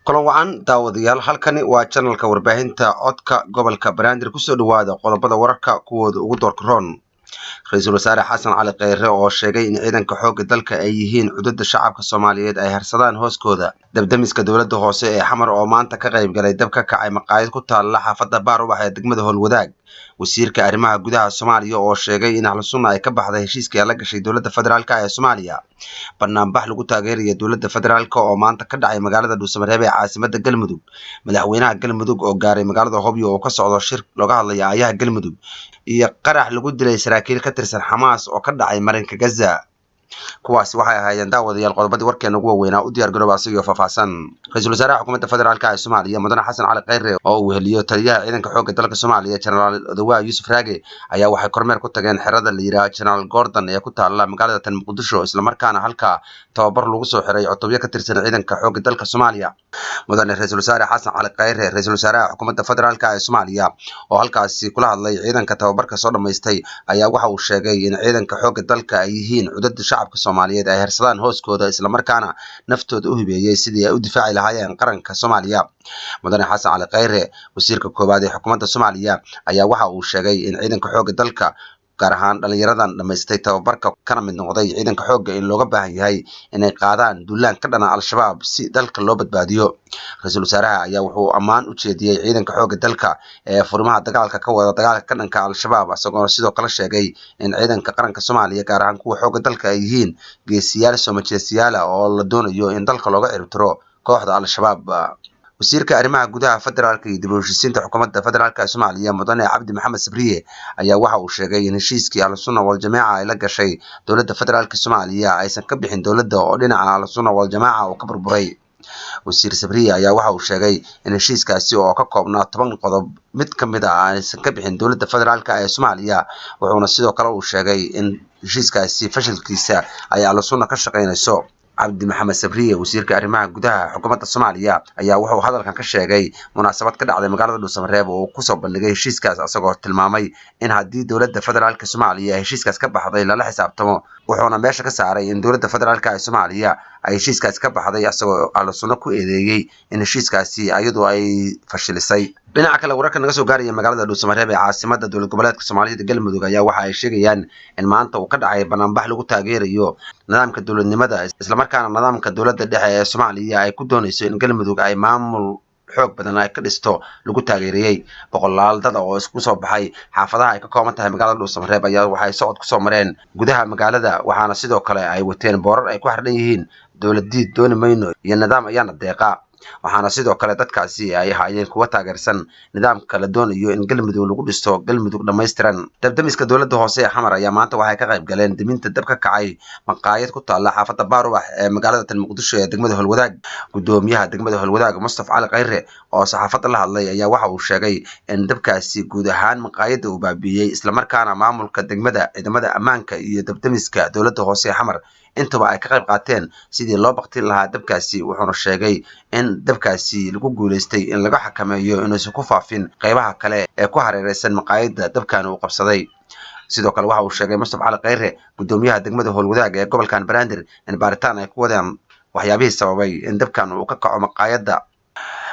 kulan wacan daawadayaal halkani waa channelka warbaahinta codka gobolka Banaadir ku soo dhawaada qodobada wararka kuwooda ugu doorka roon. Ra'iisul Wasaare Xasan Cali Khayre oo sheegay in ciidanka xoogga dalka ay yihiin cudurda shacabka Soomaaliyeed ay harsadaan hooskooda. Dabdamiska dawladda hoose ee Xamar oo maanta ka qayb galay dab ka kacay maqaayad ku taala xaafadda Baarubax ee degmada Howlwadaag. Wasiirka arrimaha gudaha Soomaaliya oo sheegay in Ahlu Sunna ay ka baxday heshiiskii la gashay dawladda federaalka ee Soomaaliya. Barnaamij lagu taageerayo dawladda federaalka oo maanta ka dhacay magaalada Dhuusamareeb ee caasimadda Galmudug. Madaxweynaha Galmudug oo gaaray magaalada Hobyo oo ka socdo shir looga hadlayo aayaha Galmudug iyo qarax lagu dilay saraakiil ka tirsan Xamaas oo ka dhacay marinka Gaza. kuwaas waxay ahaayeen daawadayaal qodobadii warkeena ugu weynaa u diyaar garooba asigoo faahfaahsan. Ra'iisul Wasaaraha Xukuumadda Federaalka ee Soomaaliya Mudane Xasan Cali Khayre oo uu heliyo taliyaha ciidanka xoogga dalka Soomaaliya General Odawa Yusuf Raage ayaa waxay kormeer ku tageen xerada la yiraahdo General Gordon ee ku taala magaalada tan Muqdisho isla markaana halka tababar lagu soo xiray cutubyo ka tirsan ciidanka xoogga dalka Soomaaliya. Mudane Ra'iisul Wasaare Xasan Cali Khayre Ra'iisul Wasaaraha Xukuumadda Federaalka ee Soomaaliya oo halkaasi kula hadlay ciidanka tababarka soo dhameystay ayaa waxa uu sheegay in ciidanka xoogga dalka ay yihiin cudurda shacabka Soomaaliyeed ay harsadaan hooskooda isla markaana naftooda u hibeeyay sidii ay u difaaci lahaayeen qaranka Soomaaliya. Mudane Xasan Cali Khayre wasiirka koobaad ee xukuumadda Soomaaliya ayaa waxa uu sheegay in ciidanka xoogga dalka gaar ahaan dhalinyaradan dhameystay tababarka kana mid noqday ciidanka xoogga in looga baahan yahay inay qaadaan duulaan ka dhana Al-Shabaab si dalka loo badbaadiyo. Ra'iisul Wasaaraha ayaa wuxuu ammaan u jeediyay ciidanka xoogga dalka ee furimaha dagaalka ka wada dagaalka ka dhanka Al-Shabaab asagoo sidoo kale sheegay in ciidanka qaranka Soomaaliya gaar ahaan kuwa xoogga dalka ay yihiin geesiyaal soo majeestiyaal oo la doonayo in dalka looga ciribtiro kooxda Al-Shabaab. wasiirka arrimaha gudaha federaalka iyo dib u heshiisiinta xukuumadda federaalka ee Soomaaliya Mudane Cabdi Maxamed Sabriye ayaa waxa uu sheegay in heshiiskii Ahlu Sunna wal Jamaa ay la gashay dawladda federaalka Soomaaliya aysan ka bixin dawladda oo dhinaca Ahlu Sunna wal Jamaa uu ka burburay. Wasiir Sabriye ayaa waxa uu sheegay in heshiiskaasi oo ka koobnaa 10 qodob mid ka mid ah aysan ka bixin dawladda federaalka ee Soomaaliya wuxuuna sidoo kale uu sheegay in heshiiskaasi fashilkiisa ay Ahlu Sunna ka shaqeynayso. Cabdi Maxamed Sabriye wasiirka arrimaha gudaha xukuumadda Soomaaliya ayaa wuxuu hadalkan ka sheegay munaasabad ka dhacday magaalada Dhuusamareeb oo ku soo bandhigay heshiiskaas asagoo tilmaamay in haddii dawladda federaalka Soomaaliya heshiiskaas ka baxday lala xisaabtamo wuxuuna meesha ka saaray in dawladda federaalka ee Soomaaliya ay heshiiskaas ka baxday asagoo Ahlu Sunna ku eedeeyay in heshiiskaasi iyadu ay fashilisay. dhinaca kale wararka naga soo gaaraya magaalada Dhuusamareeb ee caasimadda dowlad goboleedka Soomaaliyeed Galmudug ayaa waxa ay sheegayaan in maanta uu ka dhacay barnaamij lagu taageerayo nidaamka dawladnimada isla markaana nidaamka dawladda dhexe ee Soomaaliya ay ku doonayso in Galmudug ay maamul xoog badan ay ka dhisto lagu taageeriyay. boqolaal dad oo isku soo baxay xaafadaha ay ka kooban tahay magaalada Dhuusamareeb ayaa waxay socod ku soo mareen gudaha magaalada waxaana sidoo kale ay wateen boorar ay ku xardhan yihiin dawladdiid dooni mayno iyo nidaam ayaana deeqa. waxaana sidoo kale dadkaasi ay ahaayeen kuwa taageersan nidaamka la doonayo in Galmudug lagu dhisto Galmudug dhameystiran. Dabdamiska dawladda hoose ee Xamar ayaa maanta waxay ka qayb galeen diminta dab ka kacay maqaayad ku taala xaafadda Baarubax ee magaalada tan Muqdisho ee degmada Howlwadaag. Gudoomiyaha degmada Howlwadaag Mustafa Cali Khayre oo saxaafadda la hadlay ayaa waxa uu sheegay in dabkaasi guud ahaan maqaayadda uu baabiyay isla markaana maamulka degmada ciidamada ammaanka iyo dabdamiska dawladda hoose ee Xamar intaba ay ka qayb qaateen sidii loo baqtin lahaa dabkaasi wuxuuna sheegay in dabkaasi lagu guuleystay in laga xakameeyo inuu ku faafin qaybaha kale ee ku hareeraysan maqaayadda dabkan uu qabsaday. sidoo kale waxa uu sheegay Mustafa Cali Khayre gudoomiyaha degmada Howlwadaag ee gobolka Banaadir in baaritaan ay ku wadaan waxyaabihii sababay in dabkan uu ka kaco maqaayadda.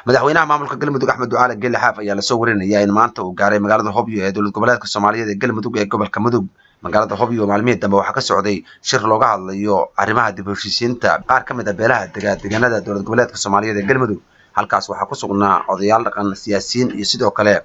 madaxweynaha maamulka Galmudug Axmed Ducaale Geelle Xaaf ayaa la soo warinayay in maanta uu gaaray magaalada Hobyo ee dowlad goboleedka Soomaaliyeed ee Galmudug ee gobolka Mudug. magaalada Hobyo maalmihii dambe waxaa ka socday shir looga hadlayo arrimaha dib u heshiisiinta qaar ka mid ah beelaha deegaanada dowlad goboleedka Soomaaliyeed ee Galmudug. halkaas waxaa ku sugnaa odayaal dhaqan siyaasiyiin iyo sidoo kale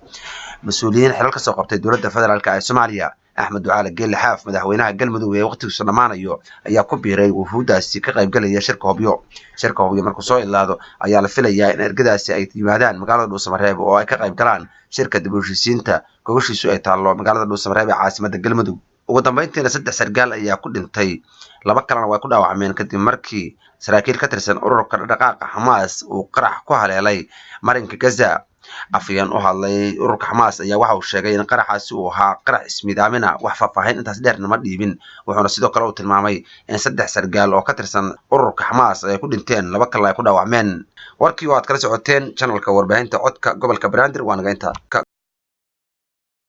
mas'uuliyiin xilal ka soo qabtay dowladda federaalka ee Soomaaliya. Axmed Ducaale Geelle Xaaf madaxweynaha Galmudug ee waqtigiisu dhamaanayo ayaa ku biiray wufuudaasi ka qayb galaya shirka Hobyo. shirka Hobyo markuu soo ilaado ayaa la filayaa in ergadaasi ay yimaadaan magaalada Dhuusamareeb oo ay ka qayb galaan shirka dib u heshiisiinta gogoshiisu ay taalo magaalada Dhuusamareeb ee caasimadda Galmudug. ugu dambeyntiina 3 sargaal ayaa ku dhintay 2 kalena way ku dhaawacmeen kadib markii saraakiil ka tirsan ururka dhaqaaqa Xamaas uu qarax ku haleelay marinka Gaza. afyaan u hadlay ururka Xamaas ayaa waxa uu sheegay in qaraxaasi uu ahaa qarax ismiidaamina wax faahfaahin intaas dheerna ma dhiibin wuxuuna sidoo kale uu tilmaamay in 3 sargaal oo ka tirsan ururka Xamaas ay ku dhinteen 2 kalena ay ku dhaawacmeen. warkii oo aad kala socoteen channelka warbaahinta codka gobolka Banaadir waa naga inta